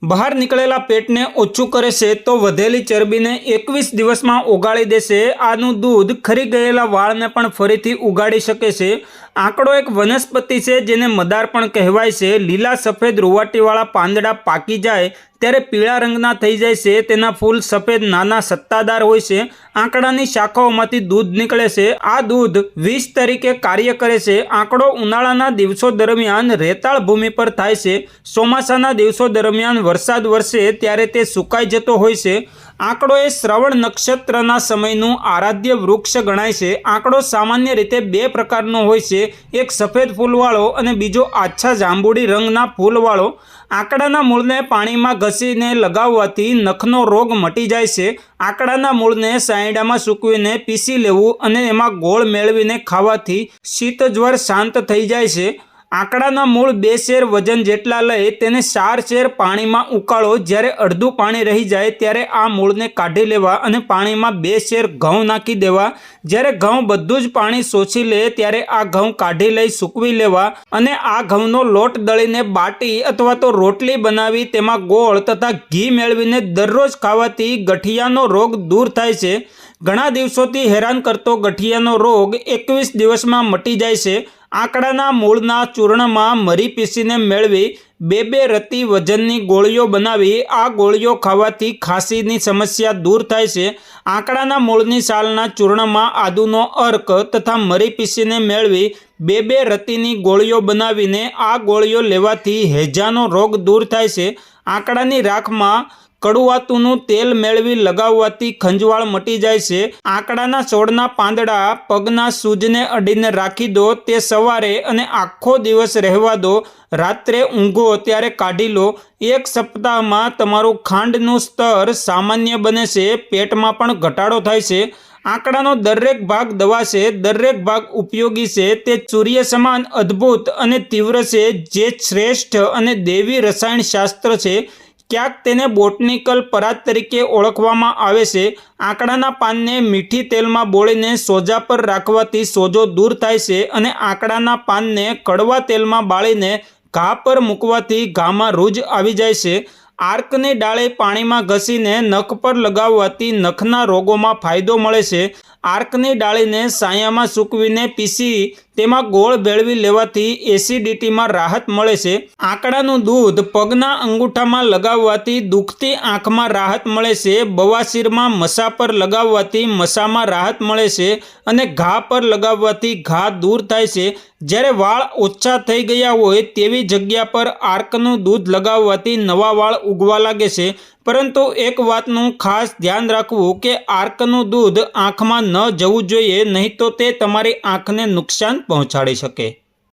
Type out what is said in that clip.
બહાર નીકળેલા પેટને ઓછું કરે છે તો વધેલી ચરબીને 21 દિવસમાં ઓગાળી દેશે। આનું દૂધ ખરી ગયેલા વાળને પણ ફરીથી ઉગાડી શકે છે। આંકડો એક વનસ્પતિ છે જેને મદાર પણ કહેવાય છે। લીલા સફેદ રૂવાટીવાળા પાંદડા પાકી જાય ત્યારે પીળા રંગના થઈ જાય છે। તેના ફૂલ સફેદ નાના સત્તાદાર હોય છે। આંકડાની શાખાઓમાંથી દૂધ નીકળે છે। આ દૂધ વિષ તરીકે કાર્ય કરે છે। આંકડો ઉનાળાના દિવસો દરમિયાન રેતાળ ભૂમિ પર થાય છે। ચોમાસાના દિવસો દરમિયાન વરસાદ વરસે ત્યારે તે સુકાઈ જતો હોય છે। આંકડો એ શ્રવણ નક્ષત્રના સમયનું આરાધ્ય વૃક્ષ ગણાય છે। આંકડો સામાન્ય રીતે બે પ્રકારનો હોય છે, એક સફેદ ફૂલવાળો અને બીજો આછા જાંબુડી રંગના ફૂલવાળો। આંકડાના મૂળને પાણીમાં ઘસીને લગાવવાથી નખનો રોગ મટી જાય છે। આંકડાના મૂળને સાયડામાં સૂકવીને પીસી લેવું અને એમાં ગોળ મેળવીને ખાવાથી શીતજ્વર શાંત થઈ જાય છે। આંકડાના મૂળ 2 શેર વજન જેટલા લઈ તેને 4 શેર પાણીમાં ઉકાળો। જ્યારે અડધું પાણી રહી જાય ત્યારે આ મૂળને કાઢી લેવા અને પાણીમાં 2 શેર ઘઉં નાખી દેવા। જ્યારે ઘઉં બધું જ પાણી શોષી લે ત્યારે આ ઘઉં કાઢી લઈ સૂકવી લેવા અને આ ઘઉંનો લોટ દળીને બાટી અથવા તો રોટલી બનાવી તેમાં ગોળ તથા ઘી મેળવીને દરરોજ ખાવાથી ગઠિયાનો રોગ દૂર થાય છે। ઘણા દિવસોથી હેરાન કરતો ગઠિયાનો રોગ 21 દિવસમાં મટી જાય છે। આંકડાના મૂળના ચૂર્ણમાં મરી પીસીને મેળવી 2 રતી વજનની ગોળીઓ બનાવી આ ગોળીઓ ખાવાથી ખાંસીની સમસ્યા દૂર થાય છે। આંકડાના મૂળની સાલના ચૂર્ણમાં આદુનો અર્ક તથા મરી પીસીને મેળવી 2 રતીની ગોળીઓ બનાવીને આ ગોળીઓ લેવાથી હેજાનો રોગ દૂર થાય છે। આંકડાની રાખમાં કડુઆતુનું તેલ મેળવી લગાવવાથી ખંજવાળ મટી જાય છે। આંકડાના છોડના પાંદડા પગના સૂજને અડીને રાખી દો, તે સવારે અને આખો દિવસ રહેવા દો। રાત્રે ઊંઘો ત્યારે કાઢી લો। 1 સપ્તાહમાં તમારું ખાંડનું સ્તર સામાન્ય બને છે। પેટમાં પણ ઘટાડો થાય છે। આંકડાનો દરેક ભાગ દવા છે, દરેક ભાગ ઉપયોગી છે। તે સૂર્ય સમાન અદ્ભુત અને તીવ્ર છે, જે શ્રેષ્ઠ અને દૈવી રસાયણશાસ્ત્ર છે। ક્યાંક તેને બોટનિકલ પરાગ તરીકે ઓળખવામાં આવે છે। આંકડાના પાનને મીઠી તેલમાં બોળીને સોજા પર રાખવાથી સોજો દૂર થાય છે અને આંકડાના પાનને કડવા તેલમાં બાળીને ઘા પર મૂકવાથી ઘામાં રૂજ આવી જાય છે। આર્કની ડાળી પાણીમાં ઘસીને નખ પર લગાવવાથી નખના રોગોમાં ફાયદો મળે છે। આર્કની ડાળીને સાયામાં સૂકવીને પીસી તેમાં ગોળ ભેળવી લેવાથી એસિડિટીમાં રાહત મળે છે। આંકડાનું દૂધ પગના અંગૂઠામાં લગાવવાથી દુખતી આંખમાં રાહત મળે છે। બવાસીરમાં મસા પર લગાવવાથી મસામાં રાહત મળે છે અને ઘા પર લગાવવાથી ઘા દૂર થાય છે। જ્યારે વાળ ઓછા થઈ ગયા હોય તેવી જગ્યા પર આર્કનું દૂધ લગાવવાથી નવા વાળ ઉગવા લાગે છે। પરંતુ એક વાતનું ખાસ ધ્યાન રાખવું કે આર્કનું દૂધ આંખમાં ન જવું જોઈએ, નહીં તો તે તમારી આંખને નુકસાન પહોંચાડી શકે।